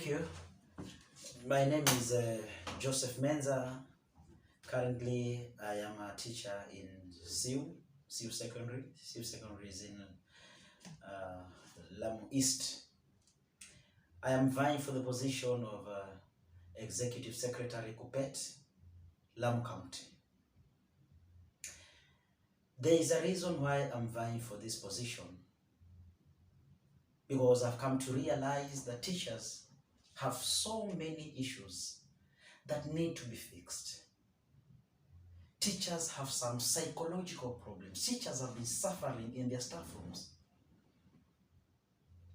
Thank you. My name is Joseph Menza. Currently, I am a teacher in SIU Secondary. SIU Secondary is in Lamu East. I am vying for the position of Executive Secretary Kuppet, Lamu County. There is a reason why I'm vying for this position, because I've come to realize that teachers have so many issues that need to be fixed. Teachers have some psychological problems. Teachers have been suffering in their staff rooms.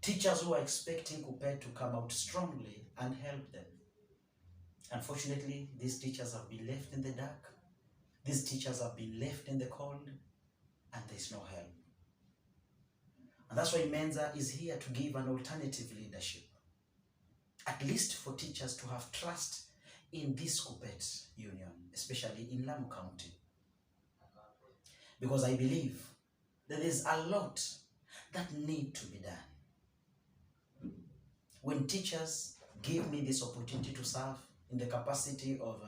Teachers who are expecting Kuppet to come out strongly and help them. Unfortunately, these teachers have been left in the dark. These teachers have been left in the cold, and there's no help. And that's why Menza is here to give an alternative leadership, at least for teachers to have trust in this Kuppet union, especially in Lamu County. Because I believe that there's a lot that need to be done. When teachers give me this opportunity to serve in the capacity of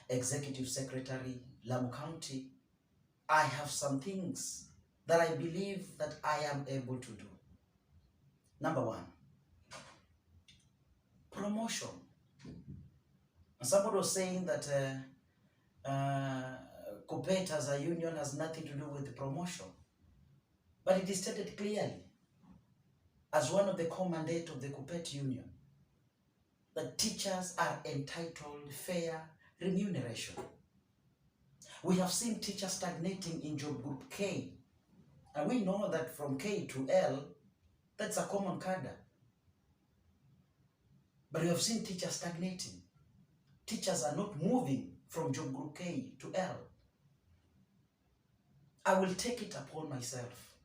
Executive Secretary, Lamu County, I have some things that I believe that I am able to do. Number one, promotion. Somebody was saying that Kuppet as a union has nothing to do with the promotion. But it is stated clearly as one of the core mandates of the Kuppet union that teachers are entitled fair remuneration. We have seen teachers stagnating in job group K. And we know that from K to L, that's a common cadre. But we have seen teachers stagnating. Teachers are not moving from job group K to L. I will take it upon myself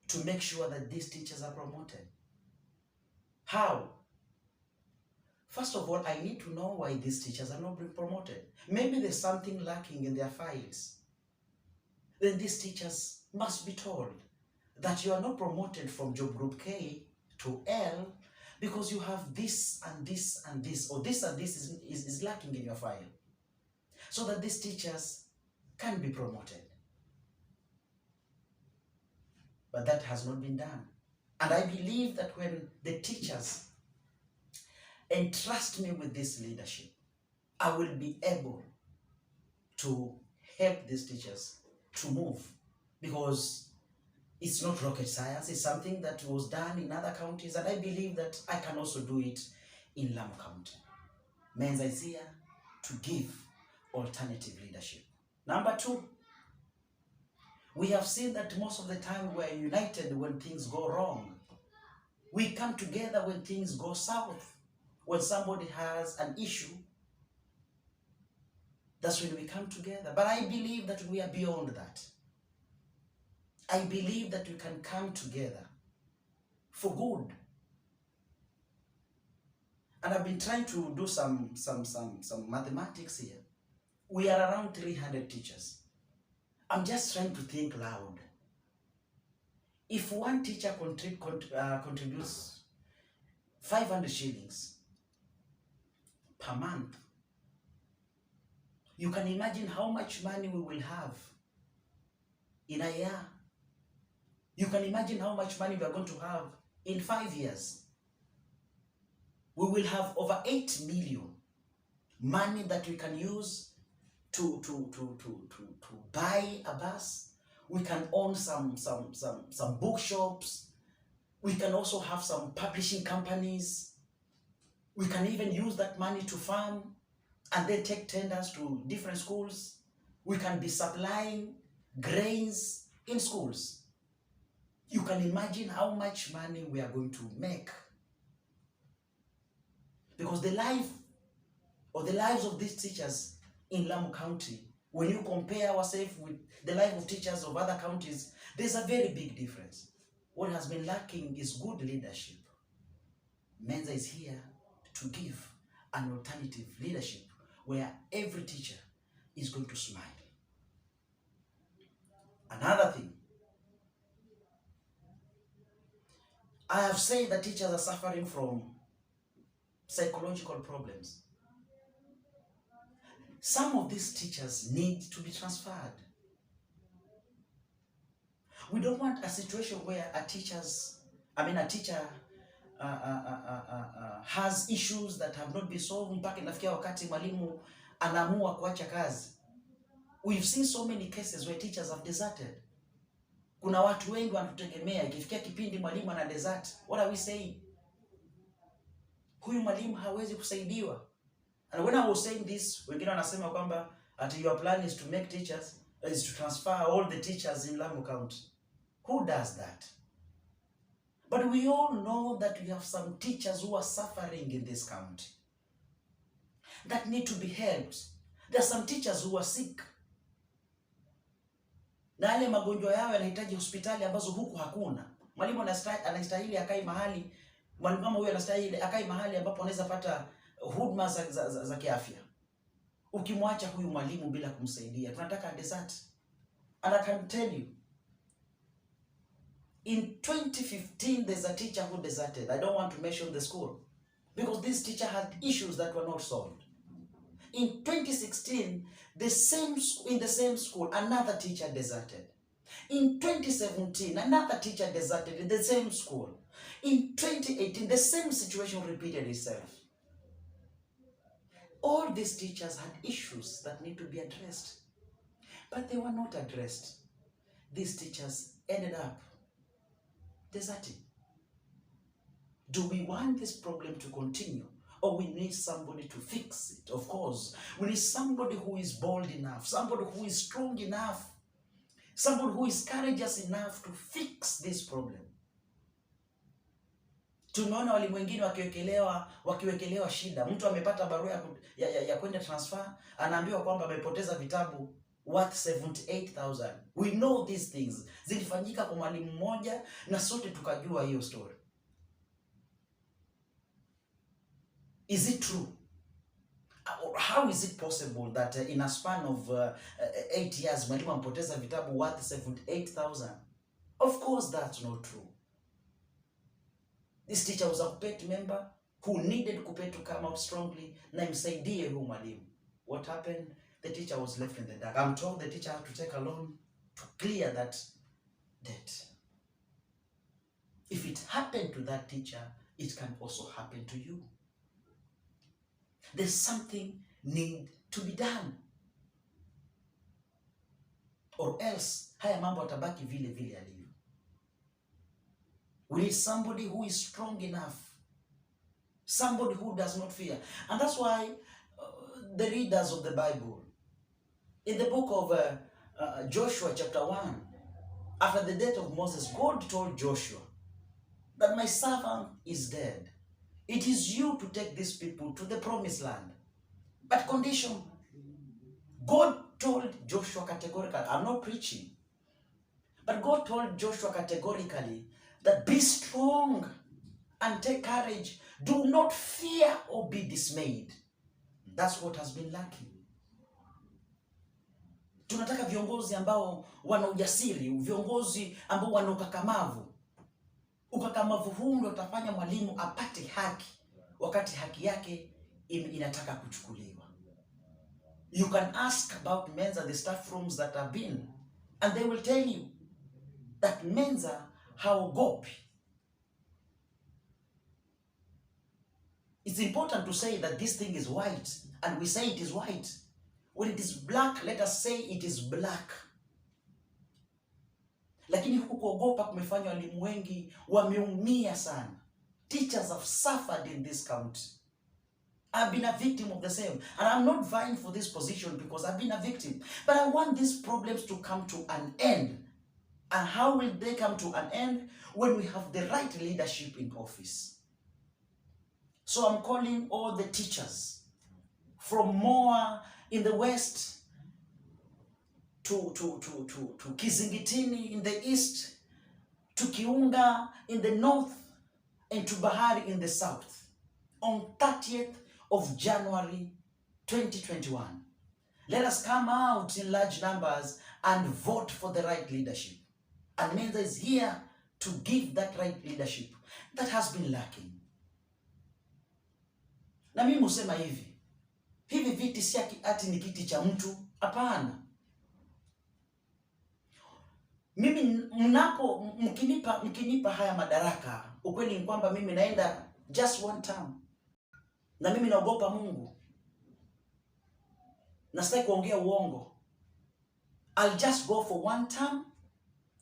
to make sure that these teachers are promoted. How? First of all, I need to know why these teachers are not being promoted. Maybe there's something lacking in their files. Then these teachers must be told that you are not promoted from job group K to L because you have this and this and this, or this and this is lacking in your file, so that these teachers can be promoted. But that has not been done. And I believe that when the teachers entrust me with this leadership, I will be able to help these teachers to move, because it's not rocket science. It's something that was done in other counties, and I believe that I can also do it in Lamu County. Menza is here to give alternative leadership. Number two, we have seen that most of the time we're united when things go wrong. We come together when things go south. When somebody has an issue, that's when we come together. But I believe that we are beyond that. I believe that we can come together for good. And I've been trying to do some mathematics here. We are around 300 teachers. I'm just trying to think loud. If one teacher contributes 500 shillings per month, you can imagine how much money we will have in a year. You can imagine how much money we are going to have in 5 years. We will have over 8 million money that we can use to buy a bus. We can own some bookshops. We can also have some publishing companies. We can even use that money to farm and then take tenders to different schools. We can be supplying grains in schools. You can imagine how much money we are going to make. Because the lives of these teachers in Lamu County, when you compare ourselves with the life of teachers of other counties, there's a very big difference. What has been lacking is good leadership. Menza is here to give an alternative leadership where every teacher is going to smile. Another thing, I have said that teachers are suffering from psychological problems. Some of these teachers need to be transferred. We don't want a situation where a teacher has issues that have not been solved mpaka inafikia wakati mwalimu anaamua kuacha kazi. We've seen so many cases where teachers have deserted. Kuna watu wengi wanatutegemea, ikifikia kipindi mwalimu ana desert, what are we saying? Huyu mwalimu hawezi kusaidiwa. And when I was saying this, wengine wanasema kwamba your plan is to make teachers, is to transfer all the teachers in Lamu County. Who does that? But we all know that we have some teachers who are suffering in this county that need to be helped. There are some teachers who are sick. Na yale magonjwa yao yanahitaji hospitali ambazo huku hakuna. Mwalimu anastahili akae mahali, mwalimu kama huyo anastahili akae mahali ambapo anaweza pata huduma za kiafya. Ukimwacha huyu mwalimu bila kumsaidia, tunataka desert. And I can tell you, in 2015, there's a teacher who deserted. I don't want to mention the school because this teacher had issues that were not solved. In 2016, in the same school, another teacher deserted. In 2017, another teacher deserted in the same school. In 2018, the same situation repeated itself. All these teachers had issues that need to be addressed, but they were not addressed. These teachers ended up deserting. Do we want this problem to continue, or we need somebody to fix it? Of course, we need somebody who is bold enough, somebody who is strong enough, somebody who is courageous enough to fix this problem. Tumeona walimu wengine wakiwekelewa shida. Mtu amepata barua ya kwenda transfer, anaambiwa kwamba amepoteza vitabu worth 78,000. We know these things. Zilifanyika kwa mwalimu mmoja na sote tukajua hiyo story. Is it true? How is it possible that in a span of 8 years mwalimu ampoteza vitabu worth 78,000? Of course that's not true. This teacher was a Kuppet member who needed Kuppet to come out strongly na imsaidie huyu mwalimu. What happened? The teacher was left in the dark. I'm told the teacher had to take a loan to clear that debt. If it happened to that teacher, it can also happen to you. There's something need to be done, or else haya mambo atabaki vile vile alivyo. We need somebody who is strong enough, somebody who does not fear. And that's why the readers of the Bible, in the book of Joshua chapter 1, after the death of Moses, God told Joshua that my servant is dead. It is you to take these people to the promised land. But condition, God told Joshua categorically, I'm not preaching, but God told Joshua categorically that be strong and take courage. Do not fear or be dismayed. That's what has been lacking. Tunataka viongozi ambao wana ujasiri, viongozi ambao wana ukakamavu. Ukakamavu huu ndio utafanya mwalimu apate haki wakati haki yake inataka kuchukuliwa. You can ask about Menza, the staff rooms that have been, and they will tell you that Menza haogopi. It's important to say that this thing is white, and we say it is white. When it is black, let us say it is black. Lakini huku kuogopa kumefanya walimu wengi wameumia sana. Teachers have suffered in this county. I've been a victim of the same. And I'm not vying for this position because I've been a victim. But I want these problems to come to an end. And how will they come to an end? When we have the right leadership in office. So I'm calling all the teachers from Moa in the west to Kizingitini in the east, to Kiunga in the north, and to Bahari in the south on 30th of January 2021. Let us come out in large numbers and vote for the right leadership. And Menza is here to give that right leadership that has been lacking. Na mimi husema hivi viti si ati ni kiti cha mtu, hapana. Mimi mkinipa haya madaraka, ukweli ni kwamba mimi naenda just one term. Na mimi naogopa Mungu. Na sitaki kuongea uongo. I'll just go for one term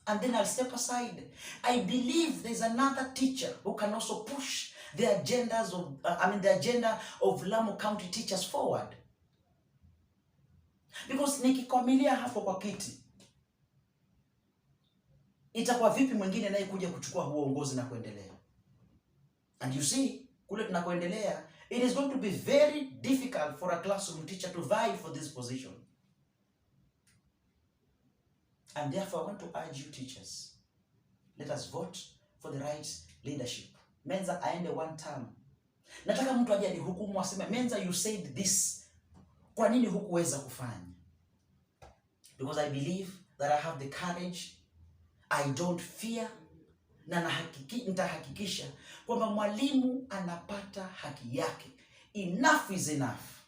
and then I'll step aside. I believe there's another teacher who can also push the agendas of the agenda of Lamu County teachers forward. Because nikikwamilia hapo kwa kiti, itakuwa vipi mwingine naye kuja kuchukua huo uongozi na kuendelea? And you see, kule tunakoendelea, it is going to be very difficult for a classroom teacher to vie for this position. And therefore, I want to urge you teachers, let us vote for the right leadership. Menza aende one term. Nataka mtu aje hukumu aseme, Menza, you said this. Kwa nini hukuweza kufanya? Because I believe that I have the courage. I don't fear. Na nitahakikisha kwamba mwalimu anapata haki yake. Enough is enough.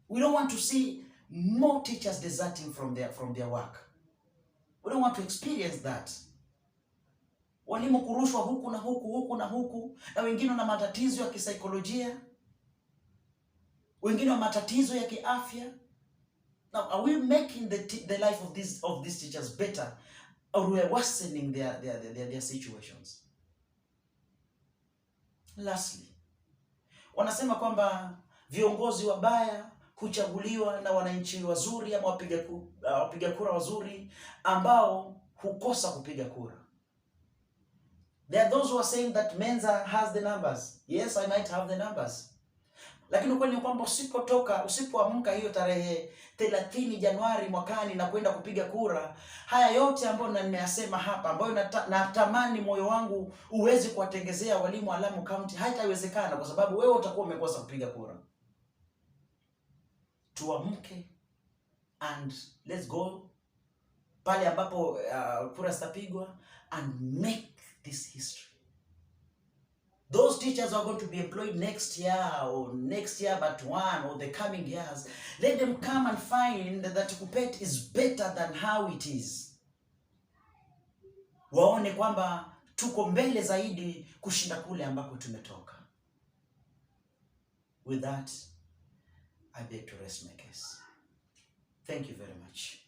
We don't want to see more teachers deserting from their work. We don't want to experience that. Walimu kurushwa huku na huku, na wengine wana matatizo ya kisaikolojia, wengine wana matatizo ya kiafya. Now, are we making the life of these teachers better, or we are worsening their situations? Lastly, wanasema kwamba viongozi wabaya huchaguliwa na wananchi wazuri ama wapiga kura wazuri ambao hukosa kupiga kura. There are those who are saying that Menza has the numbers. Yes, I might have the numbers. Lakini ukweli ni kwamba usipoamka hiyo tarehe 30 Januari mwakani na kwenda kupiga kura, haya yote ambayo nimeyasema hapa, ambayo natamani moyo wangu uweze kuwatengezea walimu wa Lamu County, haitawezekana kwa sababu wewe utakuwa umekosa kupiga kura. Tuamke and let's go pale ambapo kura zitapigwa and make this history. Those teachers are going to be employed next year but one, or the coming years. Let them come and find that Kuppet is better than how it is. Waone kwamba tuko mbele zaidi kushinda kule ambako tumetoka. With that, I beg to rest my case. Thank you very much.